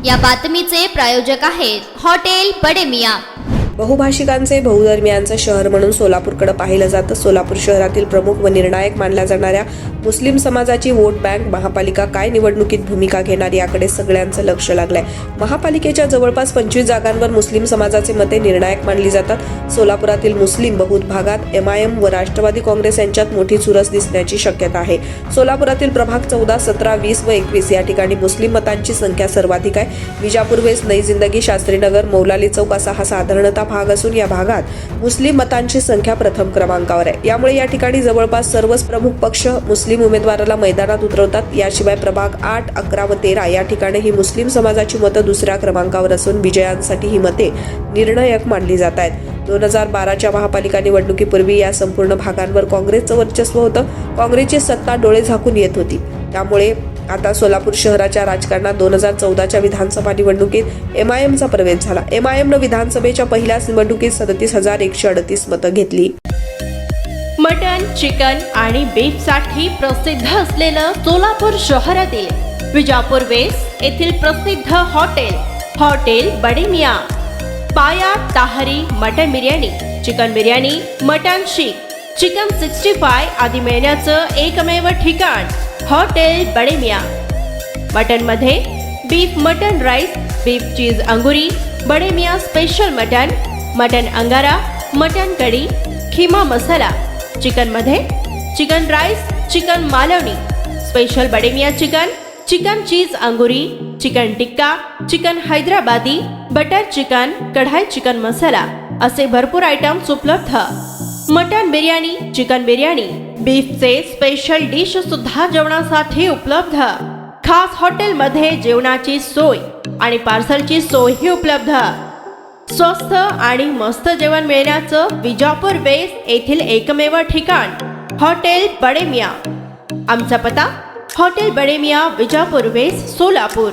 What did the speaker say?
या बातमीचे प्रायोजक आहेत हॉटेल बडे मियां। बहुभाषिकांचे बहुधर्मीयांचे शहर म्हणून सोलापूरकडे पाहिलं जातं। सोलापूर शहरातील प्रमुख व निर्णायक मानल्या जाणाऱ्या मुस्लिम समाजाची वोट बँक महापालिका काय निवडणुकीत भूमिका घेणार याकडे सगळ्यांचं लक्ष लागलंय। महापालिकेच्या जवळपास 25 जागांवर मुस्लिम समाजाचे मते निर्णायक मानली जातात। सोलापुरातील मुस्लिम बहुत भागात MIM व राष्ट्रवादी काँग्रेस यांच्यात मोठी चुरस दिसण्याची शक्यता आहे। सोलापुरातील प्रभाग 14, 17, 20 व 21 या ठिकाणी मुस्लिम मतांची संख्या सर्वाधिक आहे। विजापूर वेस्ट, नई जिंदगी, शास्त्रीनगर, मौलाली चौक असा हा साधारणतः भाग असून या भागात मुस्लिम मतांची संख्या प्रथम क्रमांकावर आहे। यामुळे या ठिकाणी जवळपास सर्वच प्रमुख पक्ष मुस्लिम उमेदवाराला मैदानात उतरवतात। याशिवाय प्रभाग 8, 11 व 13 या ठिकाणी ही मुस्लिम समाजाची मतं दुसऱ्या क्रमांकावर असून विजयांसाठी ही मते निर्णायक मानली जात आहेत। 2012च्या महापालिका निवडणुकीपूर्वी या संपूर्ण भागांवर काँग्रेसचं वर्चस्व होतं। काँग्रेसची सत्ता डोळे झाकून येत होती। त्यामुळे आता सोलापूर शहराच्या राजकारणात 2014च्या विधानसभा निवडणुकीत MIMचा प्रवेश झाला। MIMनं विधानसभेच्या पहिल्याच निवडणुकीत 37,138 मतं घेतली। मटन, चिकन आणि बीफ साठी प्रसिद्ध असलेलं सोलापूर शहरातील विजापूर वेस्ट येथील प्रसिद्ध हॉटेल बडे मियां। पाया, ताहरी, mutton biryani, chicken biryani, mutton seekh, chicken 65 आदी मिळण्याचं एकमेव ठिकाण हॉटेल बडे मियां। मटन मध्ये beef mutton rice, beef cheese अंगुरी, Bade Miyan special mutton, mutton अंगारा, मटन कढी, खिमा मसाला। चिकन मध्ये chicken rice, chicken Malvani, special Bade Miyan chicken, chicken cheese अंगुरी, chicken tikka, chicken Hyderabadi, butter chicken, kadai chicken masala असे भरपूर आयटम्स उपलब्ध। मटन बिर्याणी, चिकन बिर्याणी, बीफचे स्पेशल डिश सुद्धा जेवणासाठी उपलब्ध। खास हॉटेलमध्ये जेवणाची सोय आणि पार्सलची सोयही उपलब्ध। स्वस्त आणि मस्त जेवण मिळण्याचं विजापूर वेस्ट येथील एकमेव ठिकाण हॉटेल बडे मियां। आमचा पत्ता हॉटेल बडे मियां, विजापूर वेस्ट, सोलापूर।